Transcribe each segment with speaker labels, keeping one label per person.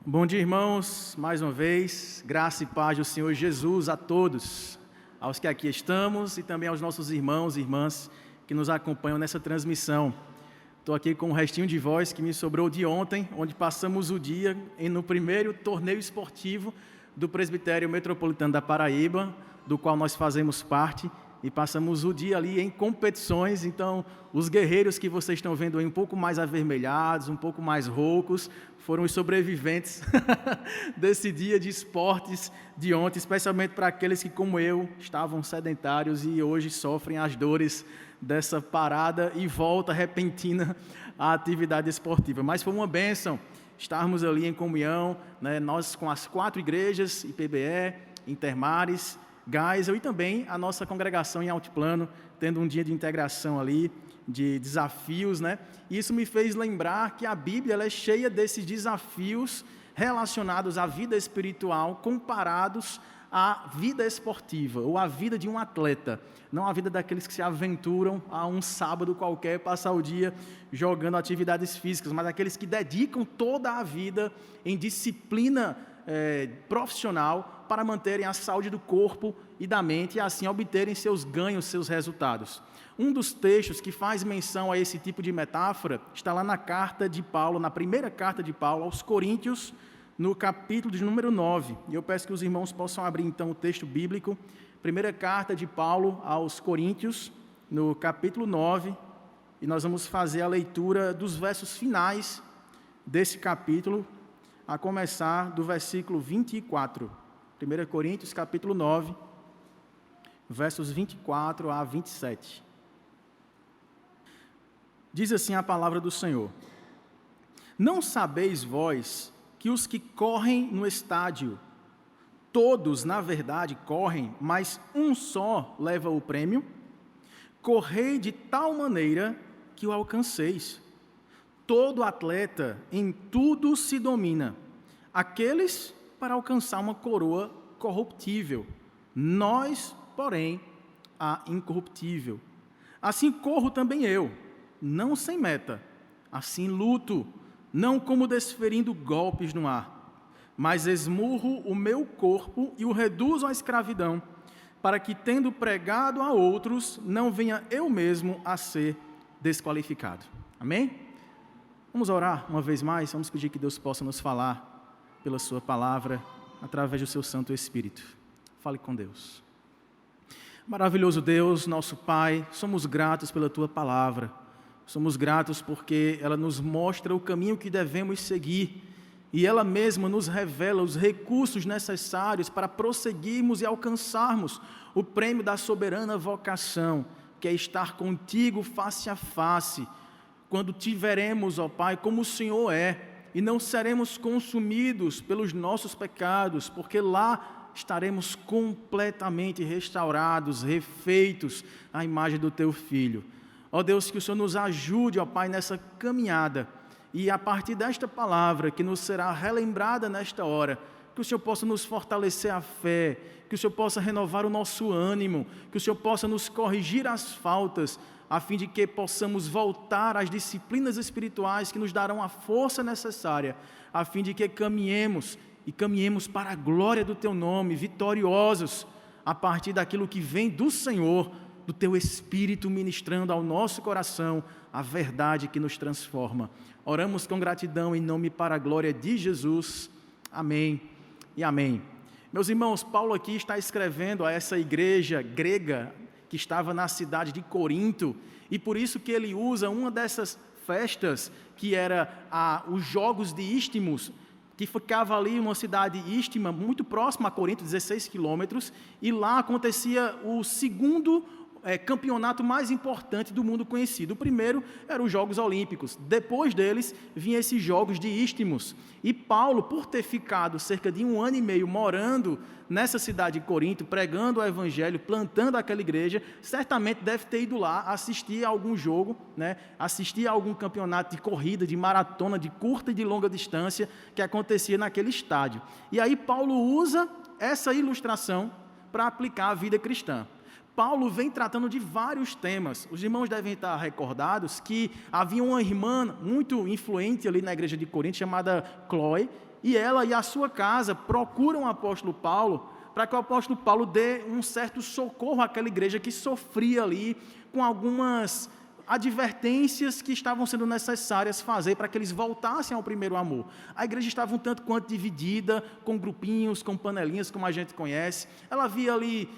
Speaker 1: Bom dia, irmãos, mais uma vez, graça e paz do Senhor Jesus a todos, aos que aqui estamos e também aos nossos irmãos e irmãs que nos acompanham nessa transmissão. Estou aqui com um restinho de voz que me sobrou de ontem, onde passamos o dia no primeiro torneio esportivo do Presbitério Metropolitano da Paraíba, do qual nós fazemos parte, e passamos o dia ali em competições. Então os guerreiros que vocês estão vendo aí um pouco mais avermelhados, um pouco mais roucos, foram os sobreviventes desse dia de esportes de ontem, especialmente para aqueles que, como eu, estavam sedentários e hoje sofrem as dores dessa parada e volta repentina à atividade esportiva. Mas foi uma bênção estarmos ali em comunhão, né, nós com as 4 igrejas, IPBE, Intermares, Geisel e também a nossa congregação em Altiplano, tendo um dia de integração ali, de desafios, né? E isso me fez lembrar que a Bíblia ela é cheia desses desafios relacionados à vida espiritual, comparados à vida esportiva, ou à vida de um atleta, não a vida daqueles que se aventuram a um sábado qualquer, passar o dia jogando atividades físicas, mas aqueles que dedicam toda a vida em disciplina profissional para manterem a saúde do corpo e da mente e assim obterem seus ganhos, seus resultados. Um dos textos que faz menção a esse tipo de metáfora está lá na carta de Paulo, na primeira carta de Paulo aos Coríntios, no capítulo de número 9. E eu peço que os irmãos possam abrir então o texto bíblico. Primeira carta de Paulo aos Coríntios, no capítulo 9, e nós vamos fazer a leitura dos versos finais desse capítulo, a começar do versículo 24. 1 Coríntios, capítulo 9, versos 24 a 27. Diz assim a palavra do Senhor: Não sabeis vós que os que correm no estádio, todos, na verdade, correm, mas um só leva o prêmio? Correi de tal maneira que o alcanceis. Todo atleta em tudo se domina, aqueles para alcançar uma coroa corruptível, nós, porém, a incorruptível. Assim corro também eu, não sem meta, assim luto, não como desferindo golpes no ar, mas esmurro o meu corpo e o reduzo à escravidão, para que, tendo pregado a outros, não venha eu mesmo a ser desqualificado. Amém? Vamos orar uma vez mais, vamos pedir que Deus possa nos falar pela sua palavra, através do seu Santo Espírito. Fale com Deus. Maravilhoso Deus, nosso Pai, somos gratos pela tua palavra. Somos gratos porque ela nos mostra o caminho que devemos seguir e ela mesma nos revela os recursos necessários para prosseguirmos e alcançarmos o prêmio da soberana vocação, que é estar contigo face a face, quando tiveremos, ó Pai, como o Senhor é, e não seremos consumidos pelos nossos pecados, porque lá estaremos completamente restaurados, refeitos à imagem do Teu Filho. Ó Deus, que o Senhor nos ajude, ó Pai, nessa caminhada, e a partir desta palavra que nos será relembrada nesta hora, que o Senhor possa nos fortalecer a fé, que o Senhor possa renovar o nosso ânimo, que o Senhor possa nos corrigir as faltas, a fim de que possamos voltar às disciplinas espirituais que nos darão a força necessária, a fim de que caminhemos para a glória do Teu nome, vitoriosos, a partir daquilo que vem do Senhor, do Teu Espírito ministrando ao nosso coração a verdade que nos transforma. Oramos com gratidão em nome para a glória de Jesus. Amém e amém. Meus irmãos, Paulo aqui está escrevendo a essa igreja grega que estava na cidade de Corinto, e por isso que ele usa uma dessas festas, que era os Jogos de Istmos, que ficava ali uma cidade ístma, muito próxima a Corinto, 16 quilômetros, e lá acontecia o segundo campeonato mais importante do mundo conhecido. O primeiro eram os Jogos Olímpicos, depois deles vinham esses Jogos de Istmos, e Paulo, por ter ficado cerca de 1 ano e meio morando nessa cidade de Corinto, pregando o evangelho, plantando aquela igreja, certamente deve ter ido lá assistir a algum jogo, né? Assistir a algum campeonato de corrida, de maratona, de curta e de longa distância, que acontecia naquele estádio. E aí Paulo usa essa ilustração para aplicar a vida cristã. Paulo vem tratando de vários temas. Os irmãos devem estar recordados que havia uma irmã muito influente ali na igreja de Corinto, chamada Chloe, e ela e a sua casa procuram o apóstolo Paulo para que o apóstolo Paulo dê um certo socorro àquela igreja que sofria ali com algumas advertências que estavam sendo necessárias fazer para que eles voltassem ao primeiro amor. A igreja estava um tanto quanto dividida, com grupinhos, com panelinhas, como a gente conhece. Ela havia ali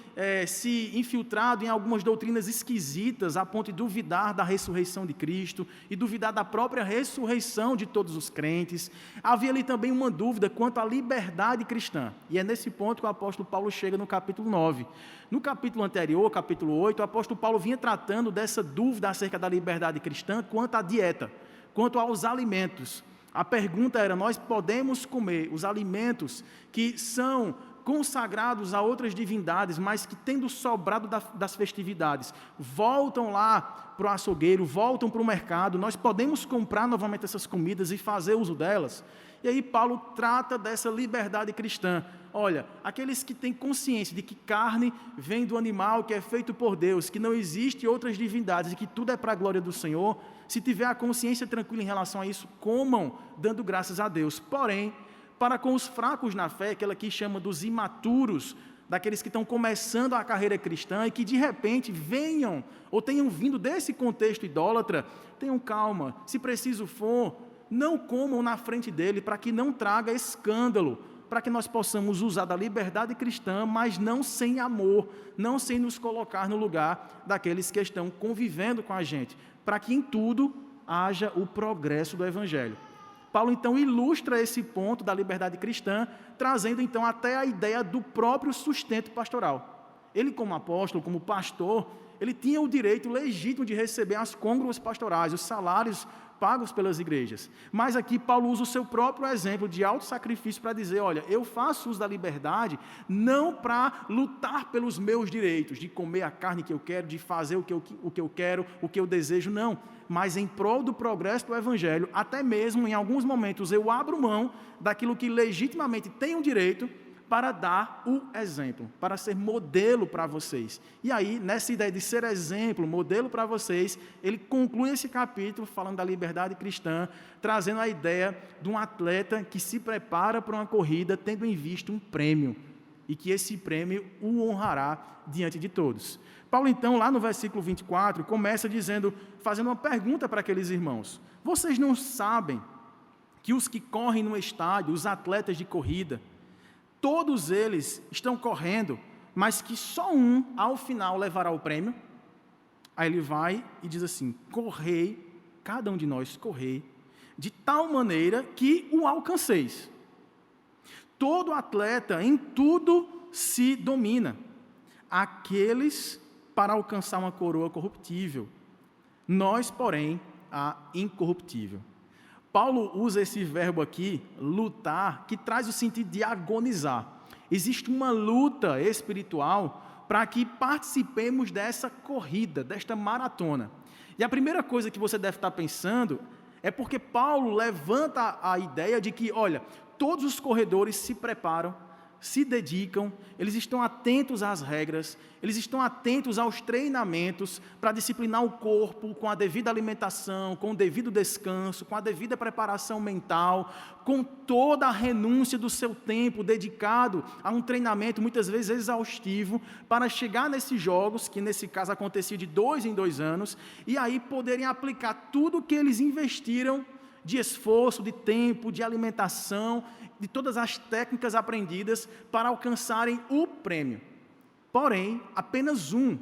Speaker 1: se infiltrado em algumas doutrinas esquisitas, a ponto de duvidar da ressurreição de Cristo e duvidar da própria ressurreição de todos os crentes. Havia ali também uma dúvida quanto à liberdade cristã. E é nesse ponto que o apóstolo Paulo chega no capítulo 9. No capítulo anterior, capítulo 8, o apóstolo Paulo vinha tratando dessa dúvida acerca da liberdade cristã quanto à dieta, quanto aos alimentos. A pergunta era: nós podemos comer os alimentos que são consagrados a outras divindades, mas que, tendo sobrado das festividades, voltam lá para o açougueiro, voltam para o mercado, nós podemos comprar novamente essas comidas e fazer uso delas? E aí Paulo trata dessa liberdade cristã. Olha, aqueles que têm consciência de que carne vem do animal que é feito por Deus, que não existe outras divindades e que tudo é para a glória do Senhor, se tiver a consciência tranquila em relação a isso, comam dando graças a Deus. Porém, para com os fracos na fé, que ela aqui chama dos imaturos, daqueles que estão começando a carreira cristã e que de repente venham ou tenham vindo desse contexto idólatra, tenham calma, se preciso for, não comam na frente dele, para que não traga escândalo, para que nós possamos usar da liberdade cristã, mas não sem amor, não sem nos colocar no lugar daqueles que estão convivendo com a gente, para que em tudo haja o progresso do Evangelho. Paulo então ilustra esse ponto da liberdade cristã, trazendo então até a ideia do próprio sustento pastoral. Ele, como apóstolo, como pastor, ele tinha o direito legítimo de receber as côngruas pastorais, os salários pagos pelas igrejas. Mas aqui Paulo usa o seu próprio exemplo de autossacrifício para dizer: olha, eu faço uso da liberdade não para lutar pelos meus direitos, de comer a carne que eu quero, de fazer o que eu quero, o que eu desejo, não. Mas em prol do progresso do Evangelho, até mesmo em alguns momentos eu abro mão daquilo que legitimamente tenho direito, para dar o exemplo, para ser modelo para vocês. E aí, nessa ideia de ser exemplo, modelo para vocês, ele conclui esse capítulo falando da liberdade cristã, trazendo a ideia de um atleta que se prepara para uma corrida tendo em vista um prêmio, e que esse prêmio o honrará diante de todos. Paulo, então, lá no versículo 24, começa dizendo, fazendo uma pergunta para aqueles irmãos: vocês não sabem que os que correm no estádio, os atletas de corrida, todos eles estão correndo, mas que só um, ao final, levará o prêmio? Aí ele vai e diz assim: correi, cada um de nós correi, de tal maneira que o alcanceis. Todo atleta em tudo se domina. Aqueles para alcançar uma coroa corruptível, nós, porém, a incorruptível. Paulo usa esse verbo aqui, lutar, que traz o sentido de agonizar. Existe uma luta espiritual para que participemos dessa corrida, desta maratona. E a primeira coisa que você deve estar pensando é porque Paulo levanta a ideia de que, olha, todos os corredores se preparam, se dedicam, eles estão atentos às regras, eles estão atentos aos treinamentos para disciplinar o corpo com a devida alimentação, com o devido descanso, com a devida preparação mental, com toda a renúncia do seu tempo dedicado a um treinamento muitas vezes exaustivo para chegar nesses jogos, que nesse caso acontecia de 2 em 2 anos, e aí poderem aplicar tudo o que eles investiram de esforço, de tempo, de alimentação, de todas as técnicas aprendidas para alcançarem o prêmio. Porém, apenas um,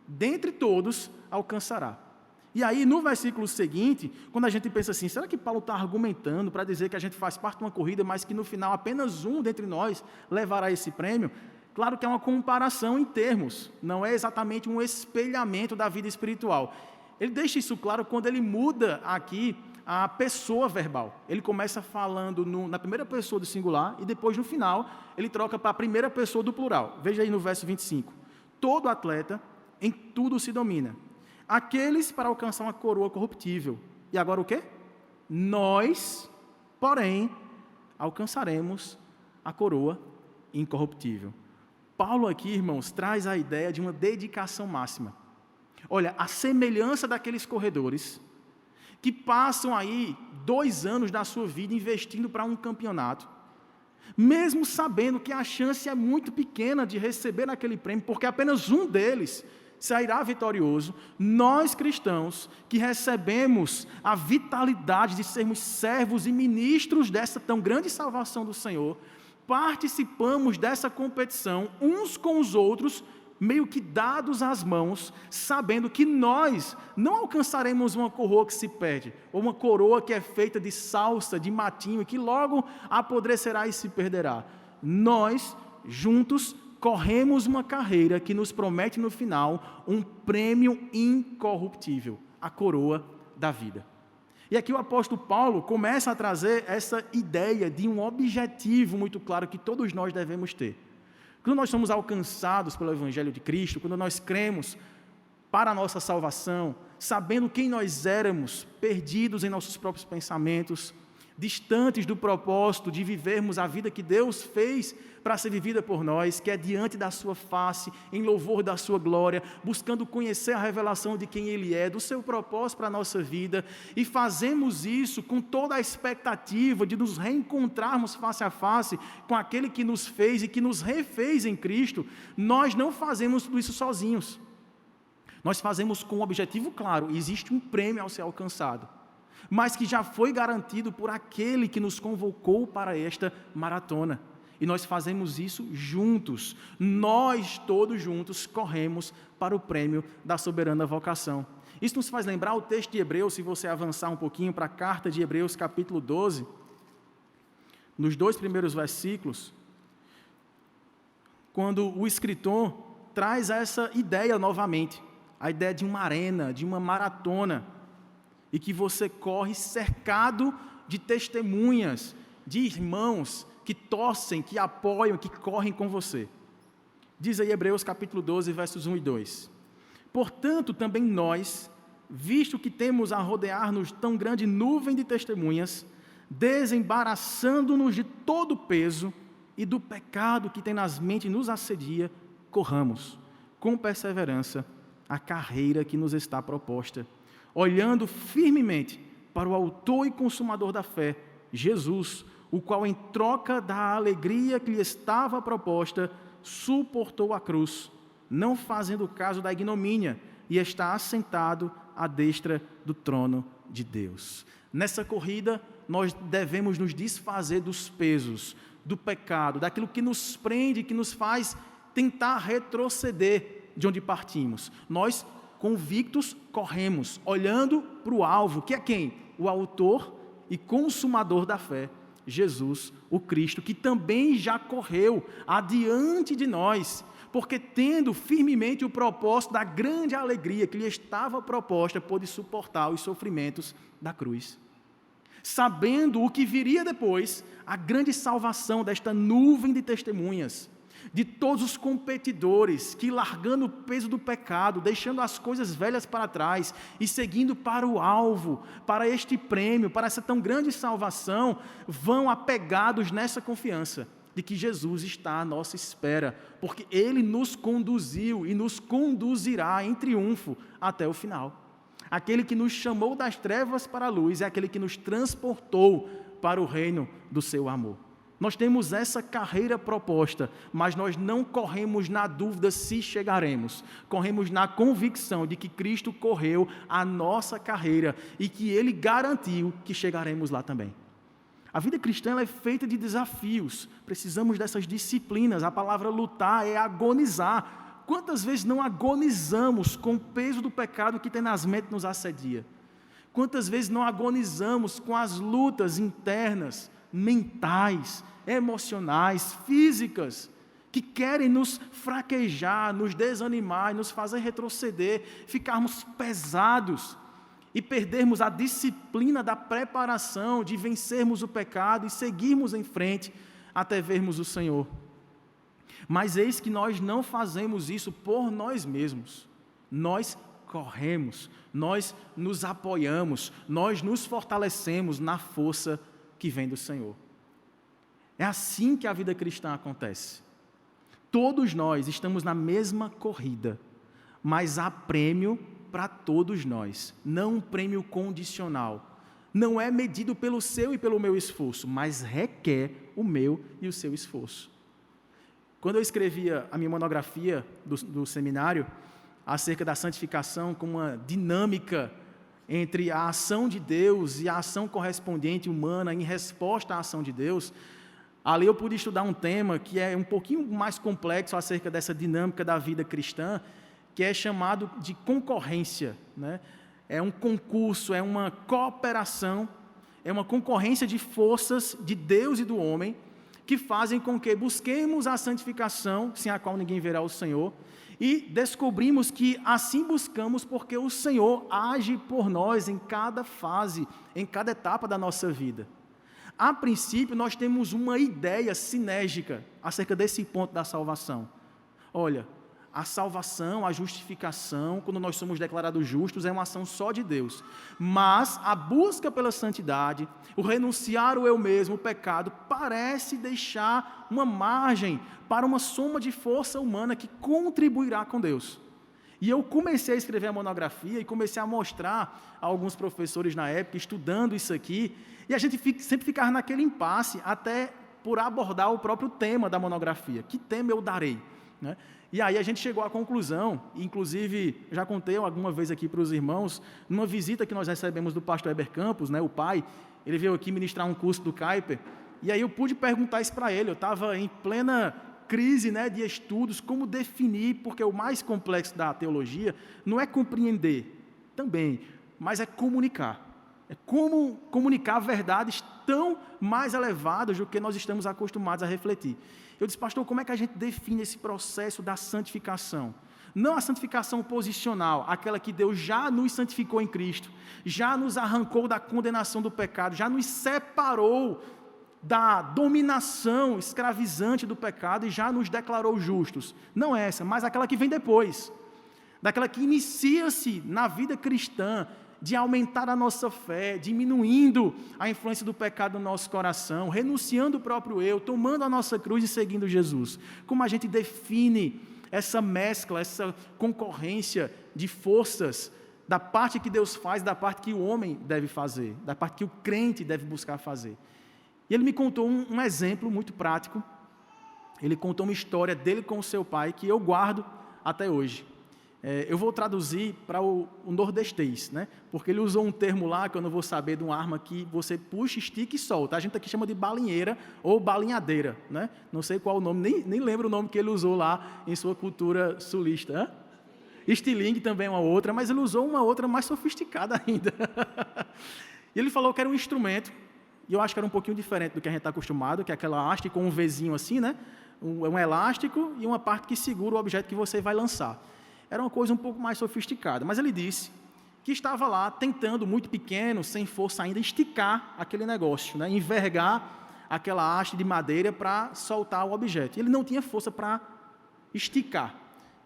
Speaker 1: dentre todos, alcançará. E aí, no versículo seguinte, quando a gente pensa assim, será que Paulo está argumentando para dizer que a gente faz parte de uma corrida, mas que no final apenas um dentre nós levará esse prêmio? Claro que é uma comparação em termos, não é exatamente um espelhamento da vida espiritual. Ele deixa isso claro quando ele muda aqui a pessoa verbal. Ele começa falando na primeira pessoa do singular e depois, no final, ele troca para a primeira pessoa do plural. Veja aí no verso 25. Todo atleta em tudo se domina. Aqueles para alcançar uma coroa corruptível. E agora o quê? Nós, porém, alcançaremos a coroa incorruptível. Paulo aqui, irmãos, traz a ideia de uma dedicação máxima. Olha, a semelhança daqueles corredores que passam aí 2 anos da sua vida investindo para um campeonato, mesmo sabendo que a chance é muito pequena de receber aquele prêmio, porque apenas um deles sairá vitorioso, nós cristãos que recebemos a vitalidade de sermos servos e ministros dessa tão grande salvação do Senhor, participamos dessa competição uns com os outros, meio que dados às mãos, sabendo que nós não alcançaremos uma coroa que se perde, ou uma coroa que é feita de salsa, de matinho, que logo apodrecerá e se perderá. Nós, juntos, corremos uma carreira que nos promete no final um prêmio incorruptível, a coroa da vida. E aqui o apóstolo Paulo começa a trazer essa ideia de um objetivo muito claro que todos nós devemos ter. Quando nós somos alcançados pelo Evangelho de Cristo, quando nós cremos para a nossa salvação, sabendo quem nós éramos, perdidos em nossos próprios pensamentos, distantes do propósito de vivermos a vida que Deus fez para ser vivida por nós, que é diante da sua face, em louvor da sua glória, buscando conhecer a revelação de quem Ele é, do seu propósito para a nossa vida, e fazemos isso com toda a expectativa de nos reencontrarmos face a face com aquele que nos fez e que nos refez em Cristo. Nós não fazemos tudo isso sozinhos. Nós fazemos com um objetivo claro: existe um prêmio ao ser alcançado, mas que já foi garantido por aquele que nos convocou para esta maratona. E nós fazemos isso juntos. Nós todos juntos corremos para o prêmio da soberana vocação. Isso nos faz lembrar o texto de Hebreus, se você avançar um pouquinho para a carta de Hebreus, capítulo 12, nos 2 primeiros versículos, quando o escritor traz essa ideia novamente, a ideia de uma arena, de uma maratona, e que você corre cercado de testemunhas, de irmãos que torcem, que apoiam, que correm com você. Diz aí Hebreus capítulo 12, versos 1 e 2. Portanto, também nós, visto que temos a rodear-nos tão grande nuvem de testemunhas, desembaraçando-nos de todo o peso e do pecado que tenazmente nos assedia, corramos com perseverança a carreira que nos está proposta, olhando firmemente para o autor e consumador da fé, Jesus, o qual, em troca da alegria que lhe estava proposta, suportou a cruz, não fazendo caso da ignomínia, e está assentado à destra do trono de Deus. Nessa corrida, nós devemos nos desfazer dos pesos, do pecado, daquilo que nos prende, que nos faz tentar retroceder de onde partimos. Nós, convictos, corremos, olhando para o alvo, que é quem? O autor e consumador da fé, Jesus, o Cristo, que também já correu adiante de nós, porque tendo firmemente o propósito da grande alegria que lhe estava proposta, pôde suportar os sofrimentos da cruz. Sabendo o que viria depois, a grande salvação desta nuvem de testemunhas, de todos os competidores que, largando o peso do pecado, deixando as coisas velhas para trás e seguindo para o alvo, para este prêmio, para essa tão grande salvação, vão apegados nessa confiança de que Jesus está à nossa espera, porque Ele nos conduziu e nos conduzirá em triunfo até o final. Aquele que nos chamou das trevas para a luz é aquele que nos transportou para o reino do seu amor. Nós temos essa carreira proposta, mas nós não corremos na dúvida se chegaremos. Corremos na convicção de que Cristo correu a nossa carreira e que Ele garantiu que chegaremos lá também. A vida cristã é feita de desafios. Precisamos dessas disciplinas. A palavra lutar é agonizar. Quantas vezes não agonizamos com o peso do pecado que tenazmente nos assedia? Quantas vezes não agonizamos com as lutas internas, mentais, emocionais, físicas, que querem nos fraquejar, nos desanimar, nos fazer retroceder, ficarmos pesados e perdermos a disciplina da preparação de vencermos o pecado e seguirmos em frente até vermos o Senhor. Mas eis que nós não fazemos isso por nós mesmos. Nós corremos, nós nos apoiamos, nós nos fortalecemos na força que vem do Senhor. É assim que a vida cristã acontece. Todos nós estamos na mesma corrida, mas há prêmio para todos nós, não um prêmio condicional. Não é medido pelo seu e pelo meu esforço, mas requer o meu e o seu esforço. Quando eu escrevia a minha monografia do seminário, acerca da santificação como uma dinâmica entre a ação de Deus e a ação correspondente humana em resposta à ação de Deus, ali eu pude estudar um tema que é um pouquinho mais complexo acerca dessa dinâmica da vida cristã, que é chamado de concorrência, né? É um concurso, é uma cooperação, é uma concorrência de forças de Deus e do homem, que fazem com que busquemos a santificação, sem a qual ninguém verá o Senhor, e descobrimos que assim buscamos porque o Senhor age por nós em cada fase, em cada etapa da nossa vida. A princípio, nós temos uma ideia sinérgica acerca desse ponto da salvação. Olha, a salvação, a justificação, quando nós somos declarados justos, é uma ação só de Deus. Mas a busca pela santidade, o renunciar ao eu mesmo, o pecado, parece deixar uma margem para uma soma de força humana que contribuirá com Deus. E eu comecei a escrever a monografia e comecei a mostrar a alguns professores na época, estudando isso aqui, e a gente sempre ficava naquele impasse, até por abordar o próprio tema da monografia. Que tema eu darei? Né? E aí a gente chegou à conclusão, inclusive, já contei alguma vez aqui para os irmãos, numa visita que nós recebemos do pastor Heber Campos, né, o pai, ele veio aqui ministrar um curso do Kuyper, e aí eu pude perguntar isso para ele, eu estava em plena crise, né, de estudos, como definir, porque o mais complexo da teologia não é compreender, também, mas é comunicar. É como comunicar verdades tão mais elevadas do que nós estamos acostumados a refletir. Eu disse, pastor, como é que a gente define esse processo da santificação? Não a santificação posicional, aquela que Deus já nos santificou em Cristo, já nos arrancou da condenação do pecado, já nos separou da dominação escravizante do pecado e já nos declarou justos. Não essa, mas aquela que vem depois, daquela que inicia-se na vida cristã, de aumentar a nossa fé, diminuindo a influência do pecado no nosso coração, renunciando o próprio eu, tomando a nossa cruz e seguindo Jesus. Como a gente define essa mescla, essa concorrência de forças da parte que Deus faz, da parte que o homem deve fazer, da parte que o crente deve buscar fazer. E ele me contou um exemplo muito prático. Ele contou uma história dele com o seu pai que eu guardo até hoje. Eu vou traduzir para o nordestês, né? Porque ele usou um termo lá, que eu não vou saber, de uma arma que você puxa, estica e solta. A gente aqui chama de balinheira ou balinhadeira, né? Não sei qual o nome, nem lembro o nome que ele usou lá em sua cultura sulista. Estilingue também é uma outra, mas ele usou uma outra mais sofisticada ainda. E ele falou que era um instrumento, e eu acho que era um pouquinho diferente do que a gente está acostumado, que é aquela haste com um Vzinho assim, né? Um elástico e uma parte que segura o objeto que você vai lançar. Era uma coisa um pouco mais sofisticada, mas ele disse que estava lá tentando, muito pequeno, sem força ainda, esticar aquele negócio, né? Envergar aquela haste de madeira para soltar o objeto. E ele não tinha força para esticar.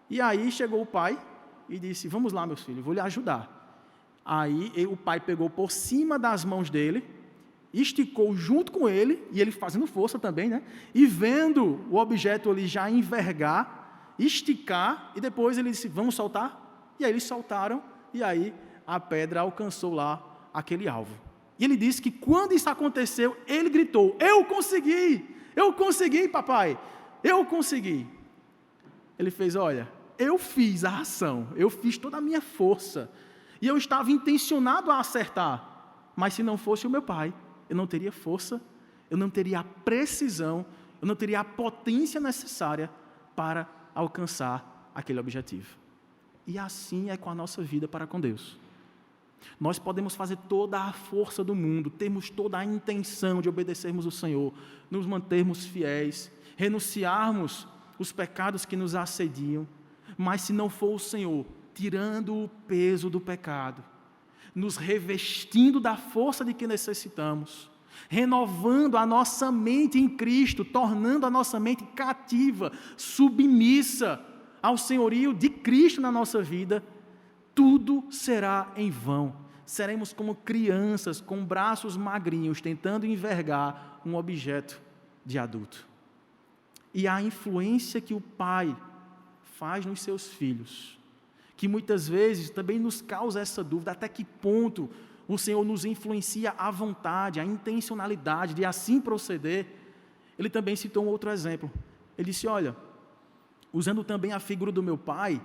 Speaker 1: E aí chegou o pai e disse, vamos lá, meu filho, vou lhe ajudar. Aí o pai pegou por cima das mãos dele, esticou junto com ele, e ele fazendo força também, né? E vendo o objeto ali já envergar, esticar, e depois ele disse, vamos soltar? E aí eles soltaram, e aí a pedra alcançou lá aquele alvo. E ele disse que quando isso aconteceu, ele gritou, eu consegui, papai, eu consegui. Ele fez, olha, eu fiz a ação, eu fiz toda a minha força, e eu estava intencionado a acertar, mas se não fosse o meu pai, eu não teria força, eu não teria a precisão, eu não teria a potência necessária para alcançar aquele objetivo. E assim é com a nossa vida para com Deus. Nós podemos fazer toda a força do mundo, termos toda a intenção de obedecermos o Senhor, nos mantermos fiéis, renunciarmos os pecados que nos assediam, mas se não for o Senhor tirando o peso do pecado, nos revestindo da força de que necessitamos, renovando a nossa mente em Cristo, tornando a nossa mente cativa, submissa ao senhorio de Cristo na nossa vida, tudo será em vão. Seremos como crianças com braços magrinhos, tentando envergar um objeto de adulto. E a influência que o pai faz nos seus filhos, que muitas vezes também nos causa essa dúvida, até que ponto o Senhor nos influencia à vontade, a intencionalidade de assim proceder, ele também citou um outro exemplo. Ele disse, olha, usando também a figura do meu pai,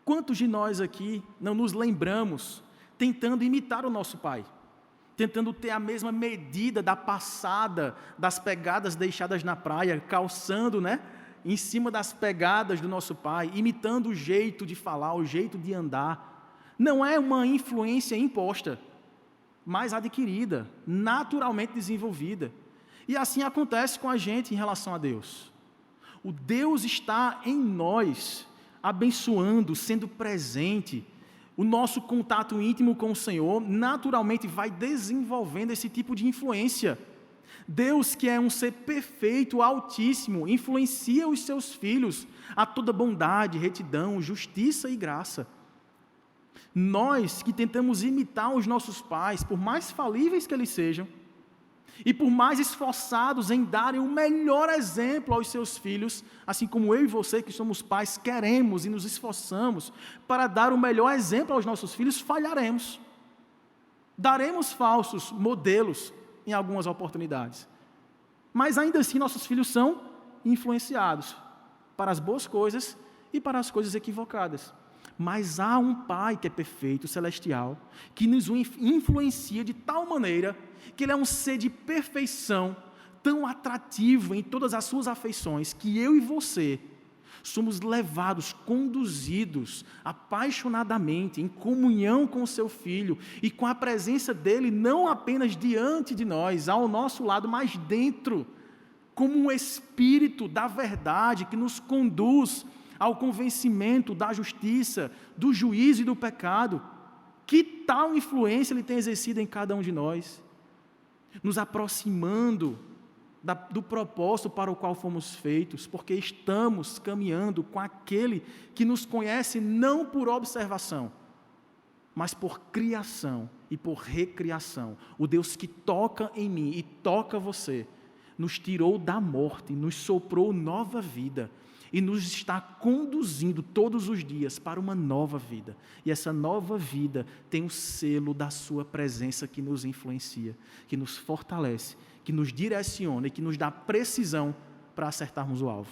Speaker 1: quantos de nós aqui não nos lembramos tentando imitar o nosso pai? Tentando ter a mesma medida da passada, das pegadas deixadas na praia, calçando, em cima das pegadas do nosso pai, imitando o jeito de falar, o jeito de andar. Não é uma influência imposta, mas adquirida, naturalmente desenvolvida. E assim acontece com a gente em relação a Deus. O Deus está em nós, abençoando, sendo presente. O nosso contato íntimo com o Senhor naturalmente vai desenvolvendo esse tipo de influência. Deus, que é um ser perfeito, altíssimo, influencia os seus filhos a toda bondade, retidão, justiça e graça. Nós que tentamos imitar os nossos pais, por mais falíveis que eles sejam, e por mais esforçados em darem o melhor exemplo aos seus filhos, assim como eu e você que somos pais, queremos e nos esforçamos para dar o melhor exemplo aos nossos filhos, falharemos. Daremos falsos modelos em algumas oportunidades. Mas ainda assim nossos filhos são influenciados para as boas coisas e para as coisas equivocadas. Mas há um Pai que é perfeito, celestial, que nos influencia de tal maneira que Ele é um ser de perfeição, tão atrativo em todas as suas afeições, que eu e você somos levados, conduzidos, apaixonadamente, em comunhão com o Seu Filho, e com a presença dEle, não apenas diante de nós, ao nosso lado, mas dentro, como um Espírito da verdade, que nos conduz ao convencimento da justiça, do juízo e do pecado. Que tal influência Ele tem exercido em cada um de nós, nos aproximando do propósito para o qual fomos feitos, porque estamos caminhando com aquele que nos conhece não por observação, mas por criação e por recriação. O Deus que toca em mim e toca você, nos tirou da morte, nos soprou nova vida, e nos está conduzindo todos os dias para uma nova vida. E essa nova vida tem o selo da sua presença que nos influencia, que nos fortalece, que nos direciona e que nos dá precisão para acertarmos o alvo.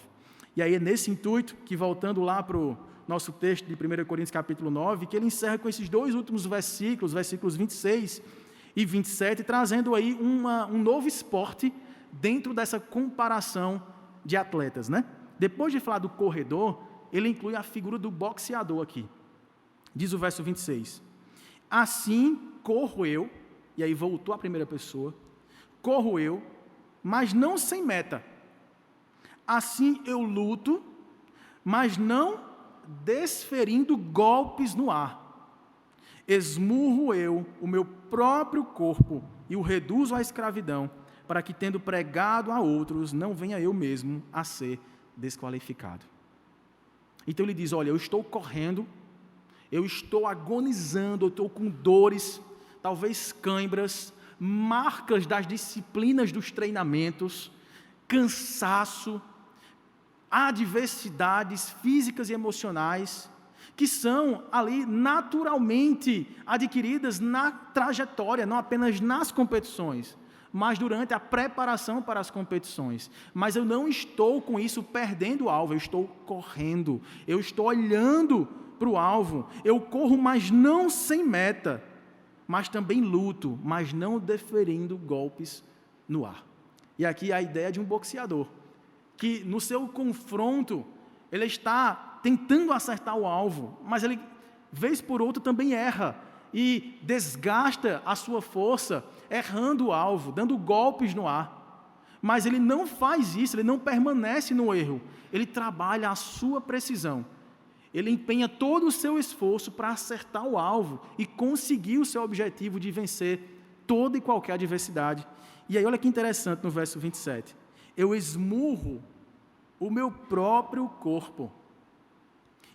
Speaker 1: E aí é nesse intuito que, voltando lá para o nosso texto de 1 Coríntios capítulo 9, que ele encerra com esses dois últimos versículos, versículos 26 e 27, trazendo aí um novo esporte dentro dessa comparação de atletas, Depois de falar do corredor, ele inclui a figura do boxeador aqui. Diz o verso 26. Assim corro eu, e aí voltou a primeira pessoa, corro eu, mas não sem meta. Assim eu luto, mas não desferindo golpes no ar. Esmurro eu o meu próprio corpo e o reduzo à escravidão, para que, tendo pregado a outros, não venha eu mesmo a ser desqualificado. Então ele diz, olha, eu estou correndo, eu estou agonizando, eu estou com dores, talvez cãibras, marcas das disciplinas dos treinamentos, cansaço, adversidades físicas e emocionais, que são ali naturalmente adquiridas na trajetória, não apenas nas competições, mas durante a preparação para as competições. Mas eu não estou com isso perdendo o alvo, eu estou correndo, eu estou olhando para o alvo, eu corro, mas não sem meta, mas também luto, mas não deferindo golpes no ar. E aqui a ideia de um boxeador, que no seu confronto, ele está tentando acertar o alvo, mas ele, vez por outra, também erra, e desgasta a sua força, errando o alvo, dando golpes no ar. Mas ele não faz isso, ele não permanece no erro, ele trabalha a sua precisão, ele empenha todo o seu esforço para acertar o alvo e conseguir o seu objetivo de vencer toda e qualquer adversidade. E aí olha que interessante no verso 27, eu esmurro o meu próprio corpo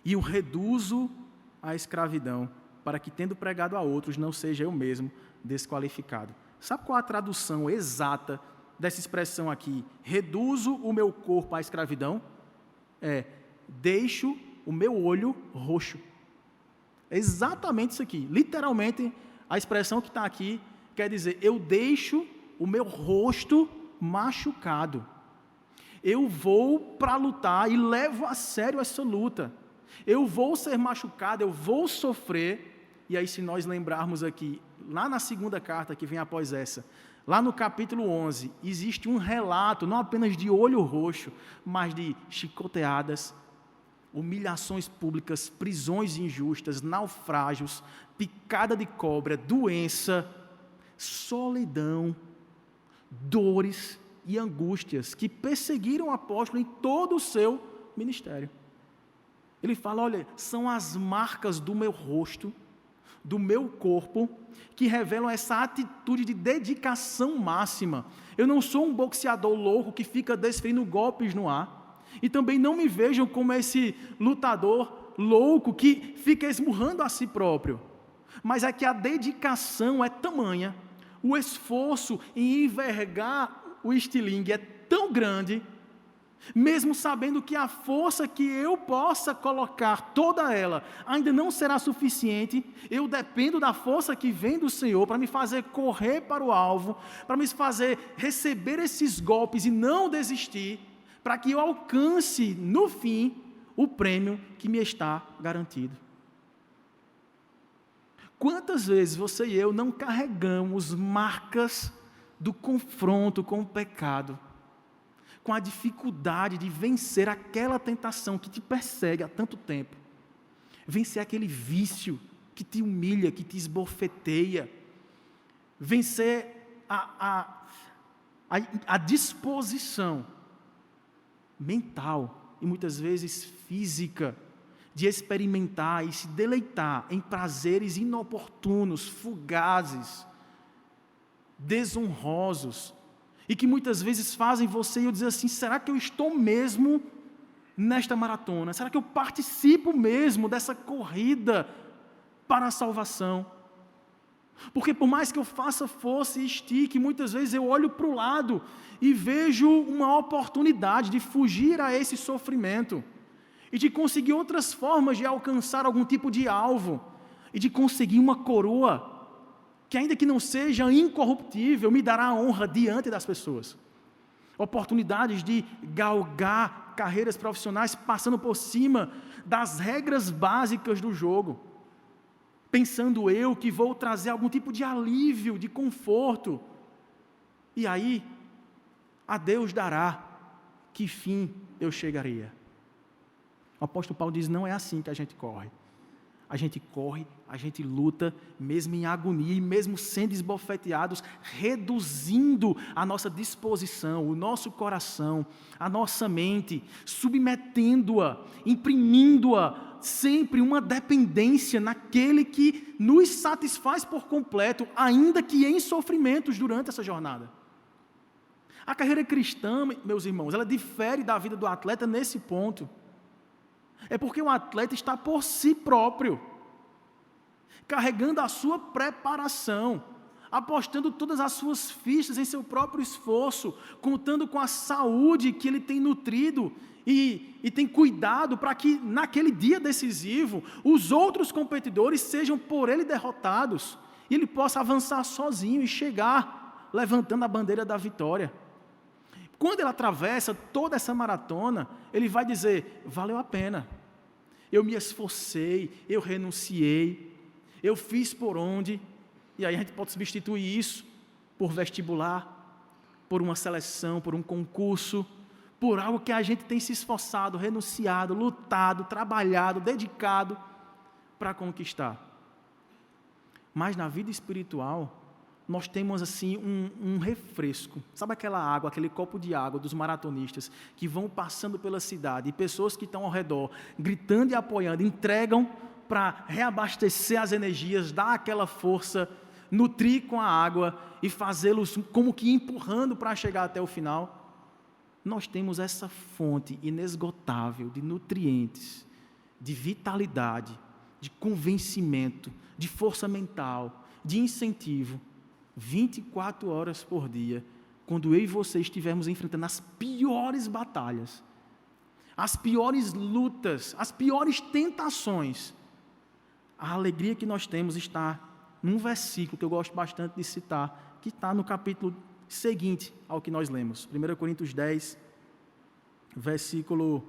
Speaker 1: e o reduzo à escravidão, para que, tendo pregado a outros, não seja eu mesmo desqualificado. Sabe qual a tradução exata dessa expressão aqui? Reduzo o meu corpo à escravidão? Deixo o meu olho roxo. É exatamente isso aqui. Literalmente, a expressão que está aqui quer dizer, eu deixo o meu rosto machucado. Eu vou para lutar e levo a sério essa luta. Eu vou ser machucado, eu vou sofrer. E aí, se nós lembrarmos aqui, lá na segunda carta que vem após essa, lá no capítulo 11, existe um relato, não apenas de olho roxo, mas de chicoteadas, humilhações públicas, prisões injustas, naufrágios, picada de cobra, doença, solidão, dores e angústias que perseguiram o apóstolo em todo o seu ministério. Ele fala, olha, são as marcas do meu rosto, do meu corpo, que revelam essa atitude de dedicação máxima. Eu não sou um boxeador louco que fica desferindo golpes no ar, e também não me vejam como esse lutador louco que fica esmurrando a si próprio, mas é que a dedicação é tamanha, o esforço em envergar o estilingue é tão grande, mesmo sabendo que a força que eu possa colocar, toda ela, ainda não será suficiente, eu dependo da força que vem do Senhor para me fazer correr para o alvo, para me fazer receber esses golpes e não desistir, para que eu alcance, no fim, o prêmio que me está garantido. Quantas vezes você e eu não carregamos marcas do confronto com o pecado, com a dificuldade de vencer aquela tentação que te persegue há tanto tempo, vencer aquele vício que te humilha, que te esbofeteia, vencer a disposição mental e muitas vezes física de experimentar e se deleitar em prazeres inoportunos, fugazes, desonrosos, e que muitas vezes fazem você e eu dizer assim, será que eu estou mesmo nesta maratona? Será que eu participo mesmo dessa corrida para a salvação? Porque por mais que eu faça força e estique, muitas vezes eu olho para o lado e vejo uma oportunidade de fugir a esse sofrimento e de conseguir outras formas de alcançar algum tipo de alvo e de conseguir uma coroa que, ainda que não seja incorruptível, me dará honra diante das pessoas. Oportunidades de galgar carreiras profissionais passando por cima das regras básicas do jogo, pensando eu que vou trazer algum tipo de alívio, de conforto, e aí, a Deus dará que fim eu chegaria. O apóstolo Paulo diz, não é assim que a gente corre. A gente corre, a gente luta, mesmo em agonia e mesmo sendo esbofeteados, reduzindo a nossa disposição, o nosso coração, a nossa mente, submetendo-a, imprimindo-a, sempre uma dependência naquele que nos satisfaz por completo, ainda que em sofrimentos durante essa jornada. A carreira cristã, meus irmãos, ela difere da vida do atleta nesse ponto. É porque o atleta está por si próprio, carregando a sua preparação, apostando todas as suas fichas em seu próprio esforço, contando com a saúde que ele tem nutrido e tem cuidado para que naquele dia decisivo, os outros competidores sejam por ele derrotados, e ele possa avançar sozinho e chegar levantando a bandeira da vitória. Quando ele atravessa toda essa maratona, ele vai dizer, valeu a pena, eu me esforcei, eu renunciei, eu fiz por onde, e aí a gente pode substituir isso por vestibular, por uma seleção, por um concurso, por algo que a gente tem se esforçado, renunciado, lutado, trabalhado, dedicado para conquistar. Mas na vida espiritual, nós temos assim um refresco, sabe aquela água, aquele copo de água dos maratonistas que vão passando pela cidade e pessoas que estão ao redor gritando e apoiando, entregam para reabastecer as energias, dar aquela força, nutrir com a água e fazê-los como que empurrando para chegar até o final. Nós temos essa fonte inesgotável de nutrientes, de vitalidade, de convencimento, de força mental, de incentivo, 24 horas por dia, quando eu e você estivermos enfrentando as piores batalhas, as piores lutas, as piores tentações. A alegria que nós temos está num versículo que eu gosto bastante de citar, que está no capítulo seguinte ao que nós lemos. 1 Coríntios 10, versículo...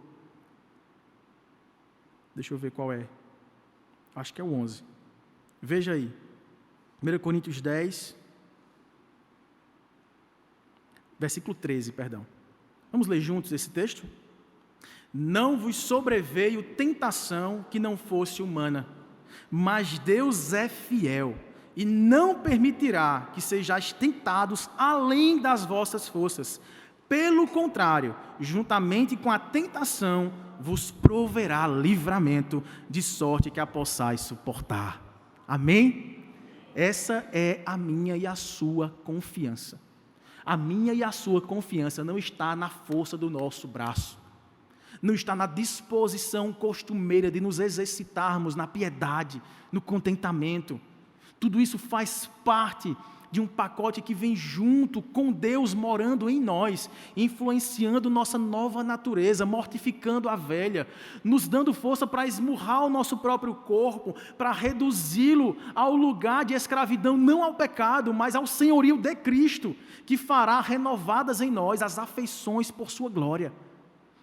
Speaker 1: Deixa eu ver qual é. Acho que é o 11. Veja aí. 1 Coríntios 10, versículo 13, perdão. Vamos ler juntos esse texto? Não vos sobreveio tentação que não fosse humana, mas Deus é fiel e não permitirá que sejais tentados além das vossas forças. Pelo contrário, juntamente com a tentação, vos proverá livramento, de sorte que a possais suportar. Amém? Essa é a minha e a sua confiança. A minha e a sua confiança não está na força do nosso braço, não está na disposição costumeira de nos exercitarmos na piedade, no contentamento. Tudo isso faz parte de um pacote que vem junto com Deus morando em nós, influenciando nossa nova natureza, mortificando a velha, nos dando força para esmurrar o nosso próprio corpo, para reduzi-lo ao lugar de escravidão, não ao pecado, mas ao senhorio de Cristo, que fará renovadas em nós as afeições por sua glória.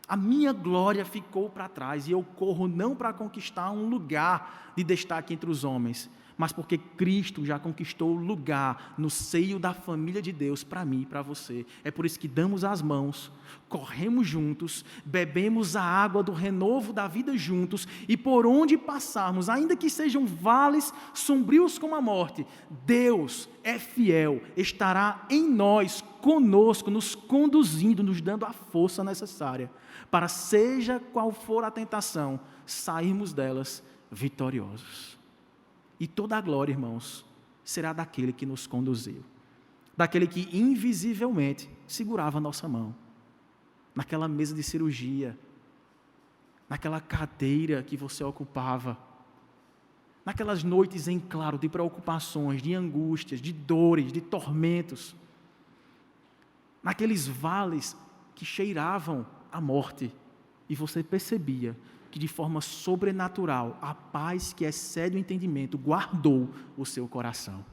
Speaker 1: A minha glória ficou para trás e eu corro não para conquistar um lugar de destaque entre os homens, mas porque Cristo já conquistou lugar no seio da família de Deus para mim e para você. É por isso que damos as mãos, corremos juntos, bebemos a água do renovo da vida juntos e por onde passarmos, ainda que sejam vales sombrios como a morte, Deus é fiel, estará em nós, conosco, nos conduzindo, nos dando a força necessária para, seja qual for a tentação, sairmos delas vitoriosos. E toda a glória, irmãos, será daquele que nos conduziu, daquele que invisivelmente segurava a nossa mão, naquela mesa de cirurgia, naquela cadeira que você ocupava, naquelas noites em claro de preocupações, de angústias, de dores, de tormentos, naqueles vales que cheiravam a morte, e você percebia que de forma sobrenatural, a paz que excede o entendimento guardou o seu coração.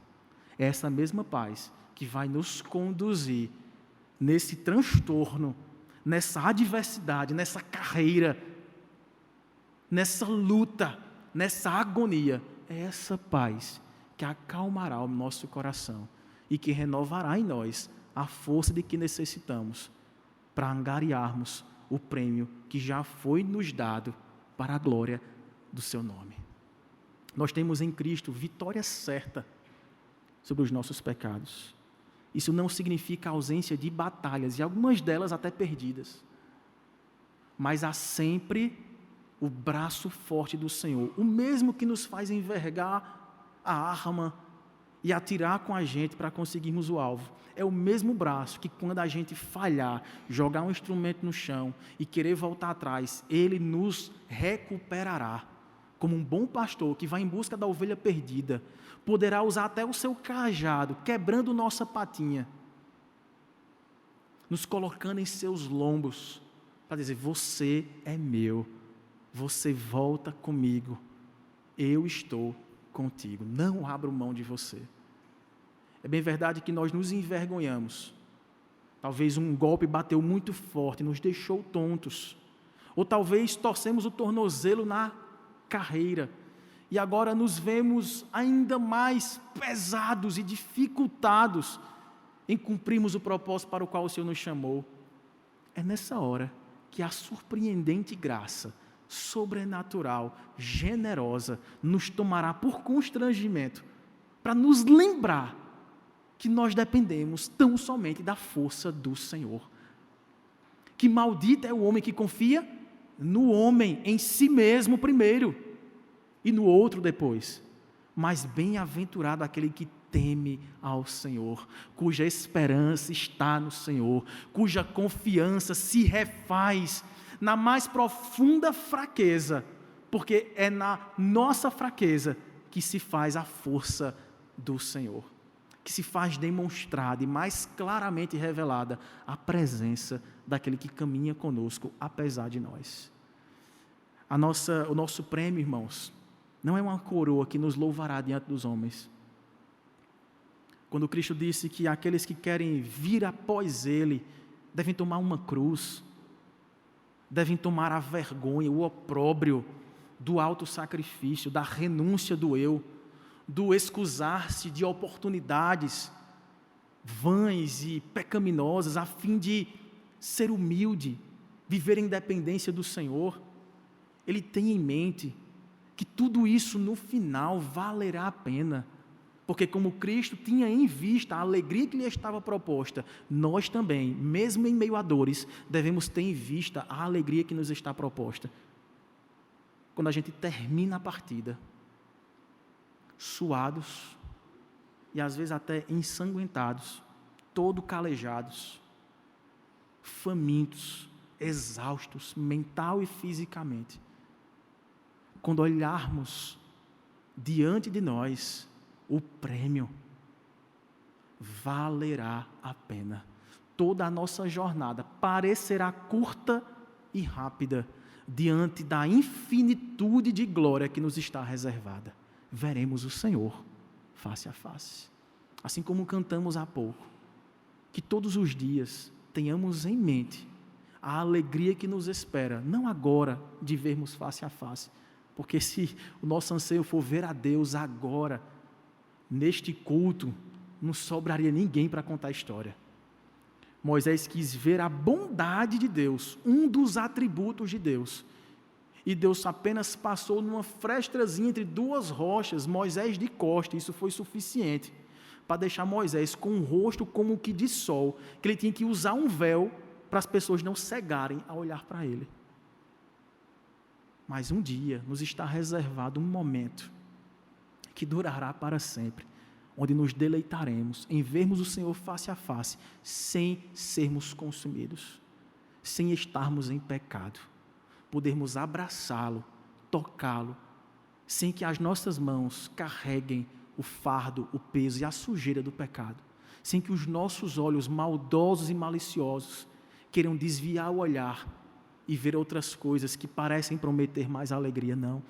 Speaker 1: É essa mesma paz que vai nos conduzir nesse transtorno, nessa adversidade, nessa carreira, nessa luta, nessa agonia. É essa paz que acalmará o nosso coração e que renovará em nós a força de que necessitamos para angariarmos o prêmio que já foi nos dado para a glória do seu nome. Nós temos em Cristo vitória certa sobre os nossos pecados. Isso não significa ausência de batalhas, e algumas delas até perdidas. Mas há sempre o braço forte do Senhor, o mesmo que nos faz envergar a arma e atirar com a gente para conseguirmos o alvo. É o mesmo braço que, quando a gente falhar, jogar um instrumento no chão e querer voltar atrás, ele nos recuperará. Como um bom pastor que vai em busca da ovelha perdida, poderá usar até o seu cajado, quebrando nossa patinha, nos colocando em seus lombos, para dizer: você é meu, você volta comigo, eu estou contigo, não abro mão de você. É bem verdade que nós nos envergonhamos. Talvez um golpe bateu muito forte, nos deixou tontos. Ou talvez torcemos o tornozelo na carreira. E agora nos vemos ainda mais pesados e dificultados em cumprirmos o propósito para o qual o Senhor nos chamou. É nessa hora que a surpreendente graça, sobrenatural, generosa, nos tomará por constrangimento, para nos lembrar que nós dependemos tão somente da força do Senhor. Que maldito é o homem que confia no homem, em si mesmo primeiro, e no outro depois. Mas bem-aventurado aquele que teme ao Senhor, cuja esperança está no Senhor, cuja confiança se refaz na mais profunda fraqueza, porque é na nossa fraqueza que se faz a força do Senhor, que se faz demonstrada e mais claramente revelada a presença daquele que caminha conosco, apesar de nós. O nosso prêmio, irmãos, não é uma coroa que nos louvará diante dos homens. Quando Cristo disse que aqueles que querem vir após Ele devem tomar uma cruz, devem tomar a vergonha, o opróbrio do autossacrifício, da renúncia do eu, do escusar-se de oportunidades vãs e pecaminosas, a fim de ser humilde, viver em dependência do Senhor. Ele tem em mente que tudo isso no final valerá a pena, porque como Cristo tinha em vista a alegria que lhe estava proposta, nós também, mesmo em meio a dores, devemos ter em vista a alegria que nos está proposta. Quando a gente termina a partida, suados e às vezes até ensanguentados, todo calejados, famintos, exaustos, mental e fisicamente, quando olharmos diante de nós, o prêmio valerá a pena. Toda a nossa jornada parecerá curta e rápida diante da infinitude de glória que nos está reservada. Veremos o Senhor face a face. Assim como cantamos há pouco, que todos os dias tenhamos em mente a alegria que nos espera, não agora de vermos face a face, porque se o nosso anseio for ver a Deus agora, neste culto, não sobraria ninguém para contar a história. Moisés quis ver a bondade de Deus, um dos atributos de Deus. E Deus apenas passou numa frestrazinha entre duas rochas, Moisés de costa, isso foi suficiente para deixar Moisés com um rosto como que de sol, que ele tinha que usar um véu para as pessoas não cegarem a olhar para ele. Mas um dia nos está reservado um momento que durará para sempre, onde nos deleitaremos em vermos o Senhor face a face, sem sermos consumidos, sem estarmos em pecado, podermos abraçá-lo, tocá-lo, sem que as nossas mãos carreguem o fardo, o peso e a sujeira do pecado, sem que os nossos olhos maldosos e maliciosos queiram desviar o olhar e ver outras coisas que parecem prometer mais alegria. Não,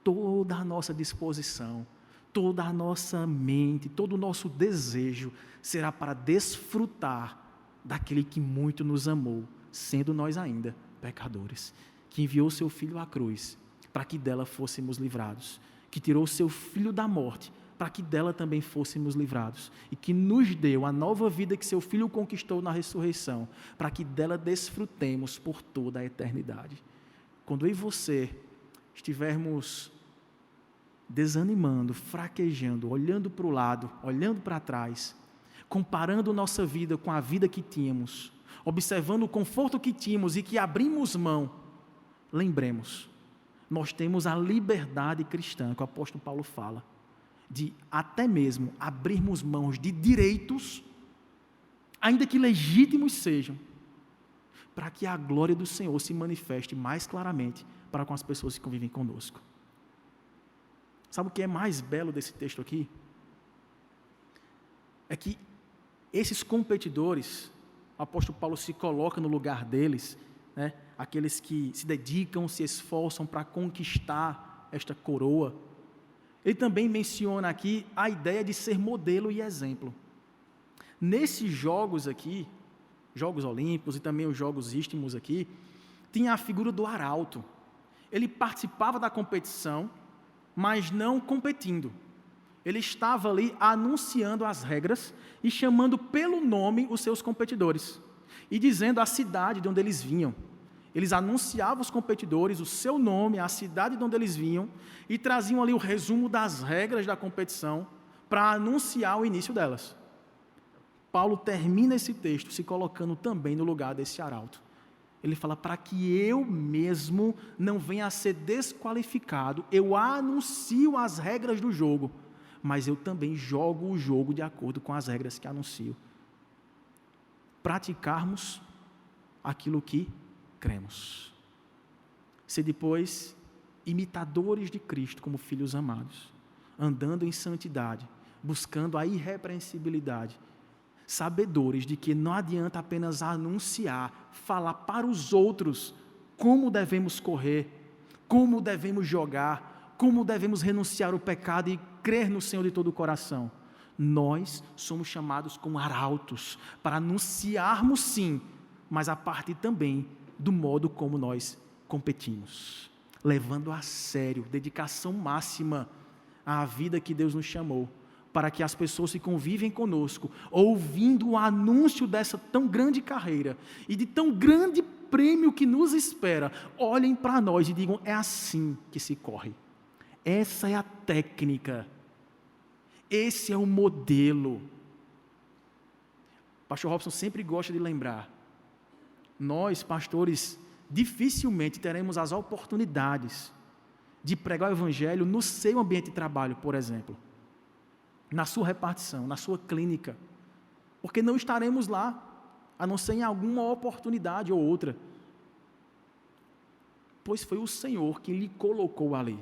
Speaker 1: toda a nossa disposição, toda a nossa mente, todo o nosso desejo será para desfrutar daquele que muito nos amou, sendo nós ainda pecadores, que enviou seu Filho à cruz para que dela fôssemos livrados, que tirou seu Filho da morte para que dela também fôssemos livrados, e que nos deu a nova vida que seu Filho conquistou na ressurreição, para que dela desfrutemos por toda a eternidade. Quando eu e você estivermos desanimando, fraquejando, olhando para o lado, olhando para trás, comparando nossa vida com a vida que tínhamos, observando o conforto que tínhamos e que abrimos mão, lembremos, nós temos a liberdade cristã, que o apóstolo Paulo fala, de até mesmo abrirmos mãos de direitos, ainda que legítimos sejam, para que a glória do Senhor se manifeste mais claramente para com as pessoas que convivem conosco. Sabe o que é mais belo desse texto aqui? É que esses competidores, o apóstolo Paulo se coloca no lugar deles, né? Aqueles que se dedicam, se esforçam para conquistar esta coroa. Ele também menciona aqui a ideia de ser modelo e exemplo. Nesses jogos aqui, Jogos Olímpicos e também os Jogos Istmos aqui, tinha a figura do arauto. Ele participava da competição, mas não competindo. Ele estava ali anunciando as regras e chamando pelo nome os seus competidores e dizendo a cidade de onde eles vinham. Eles anunciavam os competidores, o seu nome, a cidade de onde eles vinham e traziam ali o resumo das regras da competição para anunciar o início delas. Paulo termina esse texto se colocando também no lugar desse arauto. Ele fala, para que eu mesmo não venha a ser desqualificado, eu anuncio as regras do jogo, mas eu também jogo o jogo de acordo com as regras que anuncio. Praticarmos aquilo que cremos. Ser depois imitadores de Cristo como filhos amados, andando em santidade, buscando a irrepreensibilidade, sabedores de que não adianta apenas anunciar, falar para os outros como devemos correr, como devemos jogar, como devemos renunciar ao pecado e crer no Senhor de todo o coração. Nós somos chamados como arautos para anunciarmos sim, mas a partir também do modo como nós competimos, levando a sério, dedicação máxima à vida que Deus nos chamou, para que as pessoas que convivem conosco, ouvindo o anúncio dessa tão grande carreira e de tão grande prêmio que nos espera, olhem para nós e digam: é assim que se corre, essa é a técnica, esse é o modelo. O pastor Robson sempre gosta de lembrar, nós, pastores, dificilmente teremos as oportunidades de pregar o evangelho no seu ambiente de trabalho, por exemplo, na sua repartição, na sua clínica, porque não estaremos lá, a não ser em alguma oportunidade ou outra, pois foi o Senhor que lhe colocou ali.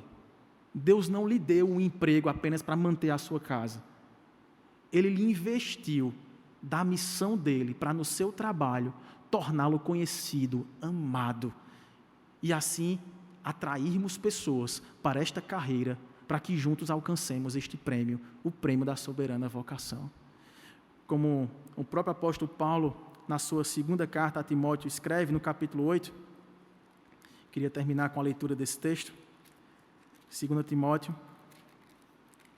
Speaker 1: Deus não lhe deu um emprego apenas para manter a sua casa, Ele lhe investiu da missão dele para no seu trabalho torná-lo conhecido, amado, e assim atrairmos pessoas para esta carreira, para que juntos alcancemos este prêmio, o prêmio da soberana vocação. Como o próprio apóstolo Paulo, na sua segunda carta a Timóteo, escreve no capítulo 8, queria terminar com a leitura desse texto, 2 Timóteo,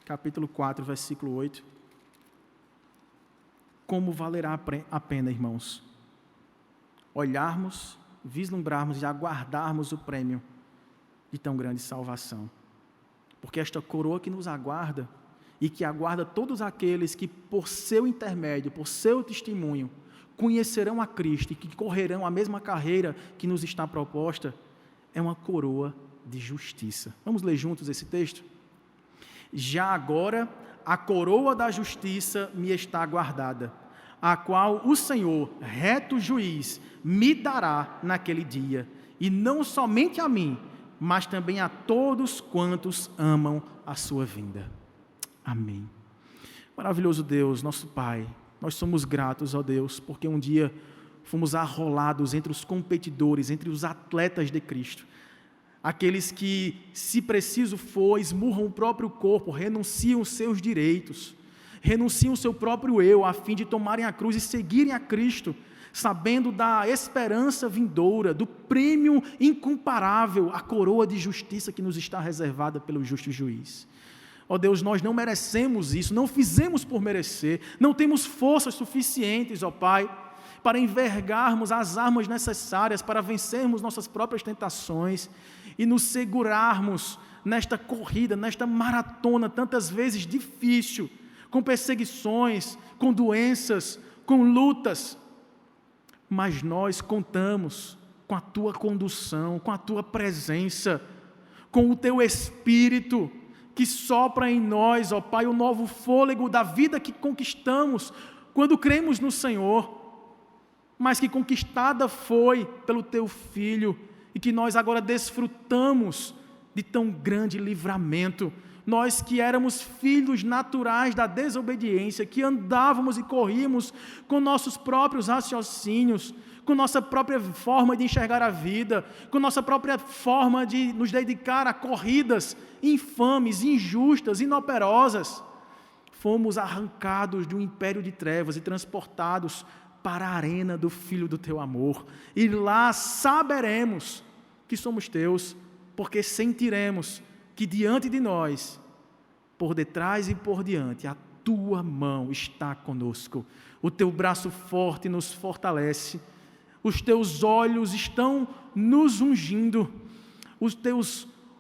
Speaker 1: capítulo 4, versículo 8. Como valerá a pena, irmãos, olharmos, vislumbrarmos e aguardarmos o prêmio de tão grande salvação. Porque esta coroa que nos aguarda, e que aguarda todos aqueles que por seu intermédio, por seu testemunho, conhecerão a Cristo e que correrão a mesma carreira que nos está proposta, é uma coroa de justiça. Vamos ler juntos esse texto? Já agora, a coroa da justiça me está guardada, a qual o Senhor, reto juiz, me dará naquele dia, e não somente a mim, mas também a todos quantos amam a sua vinda. Amém. Maravilhoso Deus, nosso Pai, nós somos gratos, ó Deus, porque um dia fomos arrolados entre os competidores, entre os atletas de Cristo, aqueles que, se preciso for, esmurram o próprio corpo, renunciam os seus direitos, renunciam o seu próprio eu, a fim de tomarem a cruz e seguirem a Cristo, sabendo da esperança vindoura, do prêmio incomparável, a coroa de justiça que nos está reservada pelo justo juiz. Ó Deus, nós não merecemos isso, não fizemos por merecer, não temos forças suficientes, ó Pai, para envergarmos as armas necessárias para vencermos nossas próprias tentações e nos segurarmos nesta corrida, nesta maratona, tantas vezes difícil, com perseguições, com doenças, com lutas. Mas nós contamos com a Tua condução, com a Tua presença, com o Teu Espírito, que sopra em nós, ó Pai, o novo fôlego da vida que conquistamos quando cremos no Senhor, mas que conquistada foi pelo Teu Filho, e que nós agora desfrutamos de tão grande livramento. Nós que éramos filhos naturais da desobediência, que andávamos e corríamos com nossos próprios raciocínios, com nossa própria forma de enxergar a vida, com nossa própria forma de nos dedicar a corridas infames, injustas, inoperosas, fomos arrancados de um império de trevas e transportados para a arena do Filho do Teu amor, e lá saberemos que somos Teus, porque sentiremos que diante de nós, por detrás e por diante, a Tua mão está conosco, o Teu braço forte nos fortalece, os Teus olhos estão nos ungindo,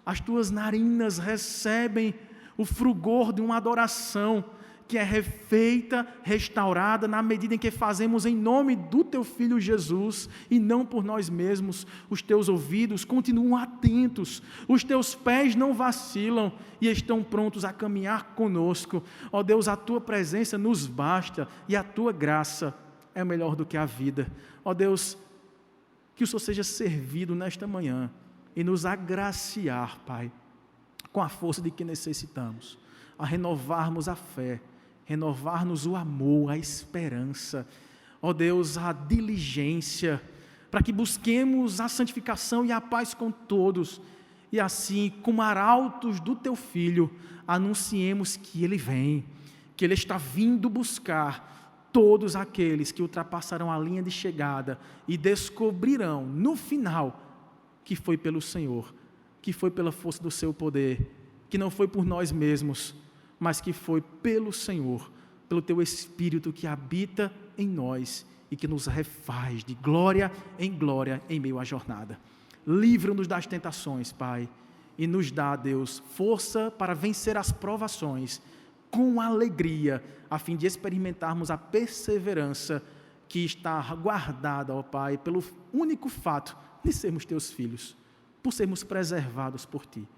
Speaker 1: as Tuas narinas recebem o frugor de uma adoração que é refeita, restaurada, na medida em que fazemos em nome do Teu Filho Jesus, e não por nós mesmos. Os Teus ouvidos continuam atentos, os Teus pés não vacilam, e estão prontos a caminhar conosco. Ó Deus, a Tua presença nos basta, e a Tua graça é melhor do que a vida. Ó Deus, que o Senhor seja servido nesta manhã, e nos agraciar, Pai, com a força de que necessitamos, a renovarmos a fé, renovar-nos o amor, a esperança, ó Deus, a diligência, para que busquemos a santificação e a paz com todos, e assim, como arautos do Teu Filho, anunciemos que Ele vem, que Ele está vindo buscar todos aqueles que ultrapassarão a linha de chegada e descobrirão no final que foi pelo Senhor, que foi pela força do seu poder, que não foi por nós mesmos, mas que foi pelo Senhor, pelo teu Espírito que habita em nós e que nos refaz de glória em meio à jornada. Livra-nos das tentações, Pai, e nos dá, Deus, força para vencer as provações com alegria, a fim de experimentarmos a perseverança que está guardada, ó Pai, pelo único fato de sermos teus filhos, por sermos preservados por Ti.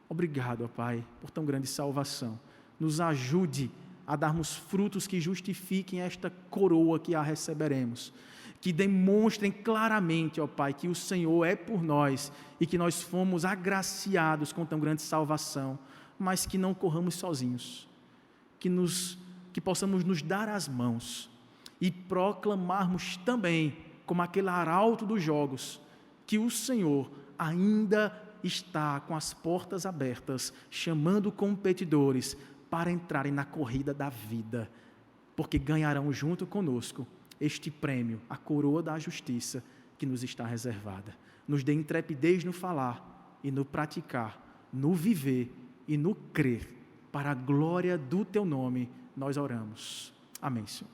Speaker 1: Obrigado, ó Pai, por tão grande salvação. Nos ajude a darmos frutos que justifiquem esta coroa que a receberemos, que demonstrem claramente, ó Pai, que o Senhor é por nós e que nós fomos agraciados com tão grande salvação, mas que não corramos sozinhos, que possamos nos dar as mãos e proclamarmos também, como aquele arauto dos jogos, que o Senhor ainda está com as portas abertas, chamando competidores para entrarem na corrida da vida, porque ganharão junto conosco este prêmio, a coroa da justiça que nos está reservada. Nos dê intrepidez no falar e no praticar, no viver e no crer, para a glória do Teu nome, nós oramos. Amém, Senhor.